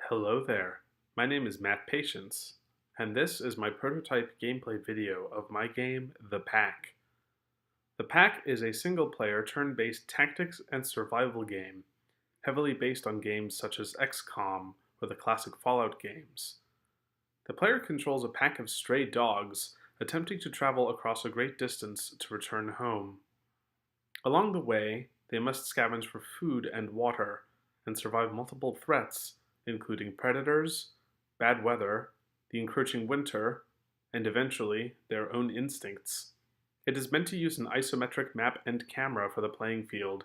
Hello there, my name is Matt Patience, and this is my prototype gameplay video of my game, The Pack. The Pack is a single-player turn-based tactics and survival game, heavily based on games such as XCOM or the classic Fallout games. The player controls a pack of stray dogs attempting to travel across a great distance to return home. Along the way, they must scavenge for food and water and survive multiple threats including predators, bad weather, the encroaching winter, and eventually their own instincts. It is meant to use an isometric map and camera for the playing field,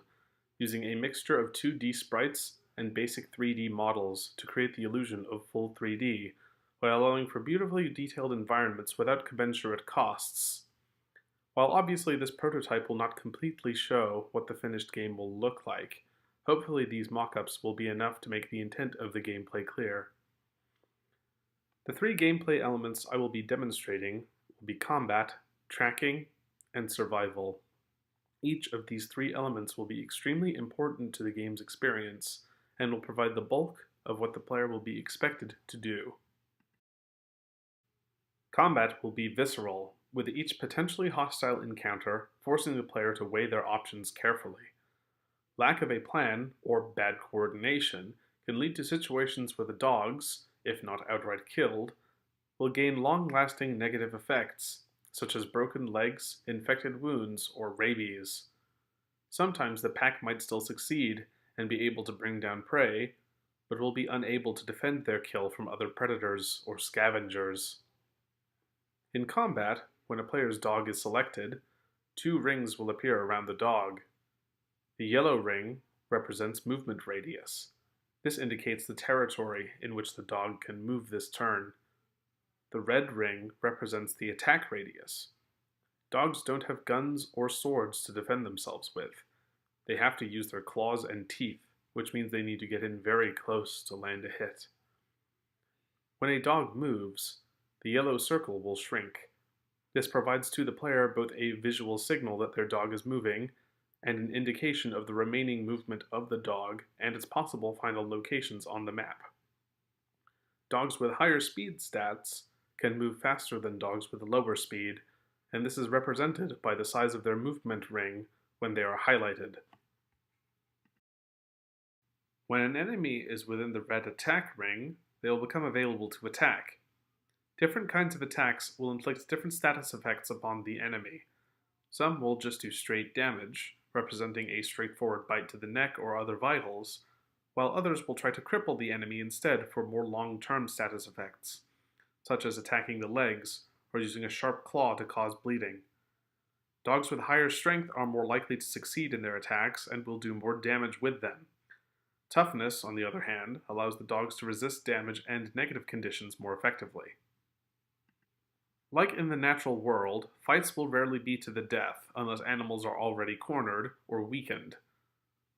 using a mixture of 2D sprites and basic 3D models to create the illusion of full 3D, while allowing for beautifully detailed environments without commensurate costs. While obviously this prototype will not completely show what the finished game will look like, hopefully these mock-ups will be enough to make the intent of the gameplay clear. The three gameplay elements I will be demonstrating will be combat, tracking, and survival. Each of these three elements will be extremely important to the game's experience and will provide the bulk of what the player will be expected to do. Combat will be visceral, with each potentially hostile encounter forcing the player to weigh their options carefully. Lack of a plan, or bad coordination, can lead to situations where the dogs, if not outright killed, will gain long-lasting negative effects, such as broken legs, infected wounds, or rabies. Sometimes the pack might still succeed and be able to bring down prey, but will be unable to defend their kill from other predators or scavengers. In combat, when a player's dog is selected, 2 rings will appear around the dog. The yellow ring represents movement radius. This indicates the territory in which the dog can move this turn. The red ring represents the attack radius. Dogs don't have guns or swords to defend themselves with. They have to use their claws and teeth, which means they need to get in very close to land a hit. When a dog moves, the yellow circle will shrink. This provides to the player both a visual signal that their dog is moving and an indication of the remaining movement of the dog and its possible final locations on the map. Dogs with higher speed stats can move faster than dogs with lower speed, and this is represented by the size of their movement ring when they are highlighted. When an enemy is within the red attack ring, they will become available to attack. Different kinds of attacks will inflict different status effects upon the enemy. Some will just do straight damage, representing a straightforward bite to the neck or other vitals, while others will try to cripple the enemy instead for more long-term status effects, such as attacking the legs or using a sharp claw to cause bleeding. Dogs with higher strength are more likely to succeed in their attacks and will do more damage with them. Toughness, on the other hand, allows the dogs to resist damage and negative conditions more effectively. Like in the natural world, fights will rarely be to the death unless animals are already cornered or weakened.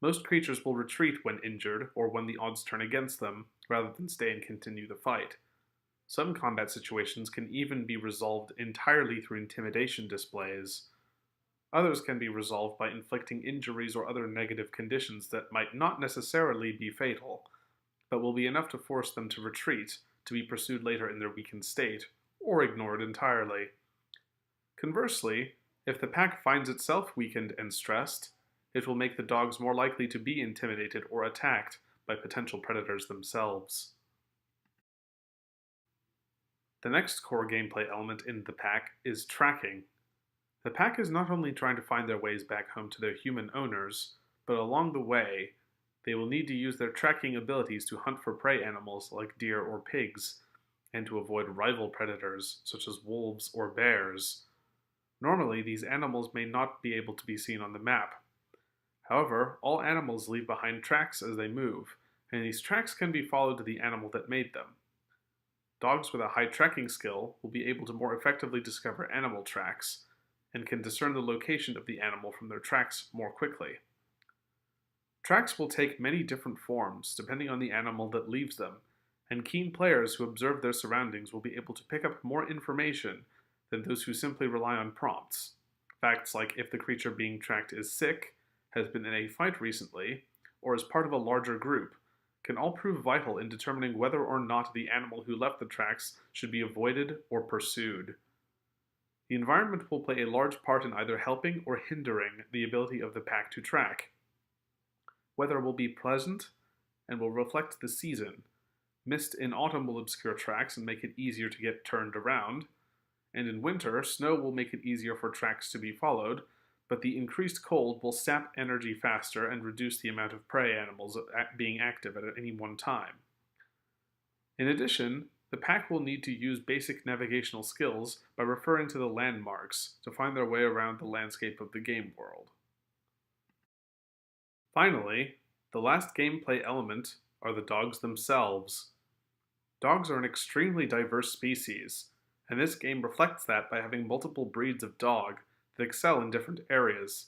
Most creatures will retreat when injured or when the odds turn against them, rather than stay and continue the fight. Some combat situations can even be resolved entirely through intimidation displays. Others can be resolved by inflicting injuries or other negative conditions that might not necessarily be fatal, but will be enough to force them to retreat, to be pursued later in their weakened state, or ignored entirely. Conversely, if the pack finds itself weakened and stressed, it will make the dogs more likely to be intimidated or attacked by potential predators themselves. The next core gameplay element in the pack is tracking. The pack is not only trying to find their ways back home to their human owners, but along the way, they will need to use their tracking abilities to hunt for prey animals like deer or pigs, and to avoid rival predators such as wolves or bears. Normally, these animals may not be able to be seen on the map. However, all animals leave behind tracks as they move, and these tracks can be followed to the animal that made them. Dogs with a high tracking skill will be able to more effectively discover animal tracks, and can discern the location of the animal from their tracks more quickly. Tracks will take many different forms depending on the animal that leaves them, and keen players who observe their surroundings will be able to pick up more information than those who simply rely on prompts. Facts like if the creature being tracked is sick, has been in a fight recently, or is part of a larger group, can all prove vital in determining whether or not the animal who left the tracks should be avoided or pursued. The environment will play a large part in either helping or hindering the ability of the pack to track. Weather will be pleasant and will reflect the season. Mist in autumn will obscure tracks and make it easier to get turned around, and in winter, snow will make it easier for tracks to be followed, but the increased cold will sap energy faster and reduce the amount of prey animals being active at any one time. In addition, the pack will need to use basic navigational skills by referring to the landmarks to find their way around the landscape of the game world. Finally, the last gameplay element are the dogs themselves. Dogs are an extremely diverse species, and this game reflects that by having multiple breeds of dog that excel in different areas.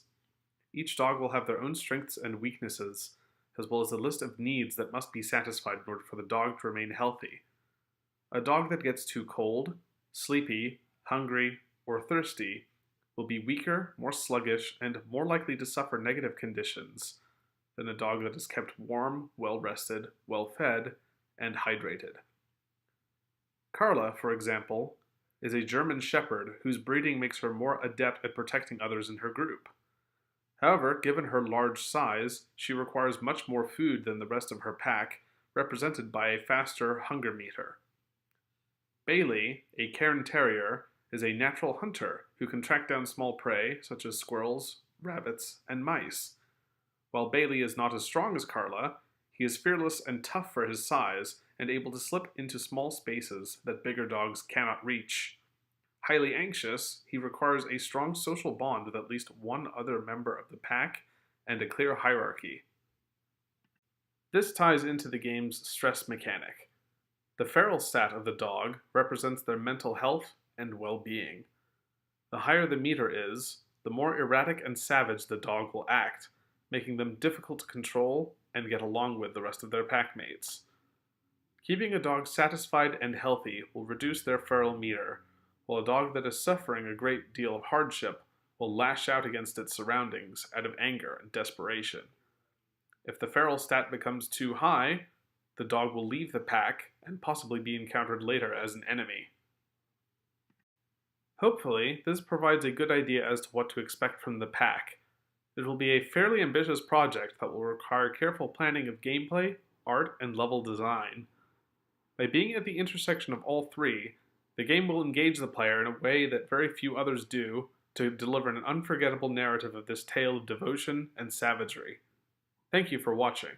Each dog will have their own strengths and weaknesses, as well as a list of needs that must be satisfied in order for the dog to remain healthy. A dog that gets too cold, sleepy, hungry, or thirsty will be weaker, more sluggish, and more likely to suffer negative conditions than a dog that is kept warm, well-rested, well-fed, and hydrated. Carla, for example, is a German Shepherd whose breeding makes her more adept at protecting others in her group. However, given her large size, she requires much more food than the rest of her pack, represented by a faster hunger meter. Bailey, a Cairn Terrier, is a natural hunter who can track down small prey such as squirrels, rabbits, and mice. While Bailey is not as strong as Carla, he is fearless and tough for his size and able to slip into small spaces that bigger dogs cannot reach. Highly anxious, he requires a strong social bond with at least one other member of the pack and a clear hierarchy. This ties into the game's stress mechanic. The feral stat of the dog represents their mental health and well-being. The higher the meter is, the more erratic and savage the dog will act, making them difficult to control and get along with the rest of their packmates. Keeping a dog satisfied and healthy will reduce their feral meter, while a dog that is suffering a great deal of hardship will lash out against its surroundings out of anger and desperation. If the feral stat becomes too high, the dog will leave the pack and possibly be encountered later as an enemy. Hopefully, this provides a good idea as to what to expect from the pack. It will be a fairly ambitious project that will require careful planning of gameplay, art, and level design. By being at the intersection of all three, the game will engage the player in a way that very few others do to deliver an unforgettable narrative of this tale of devotion and savagery. Thank you for watching.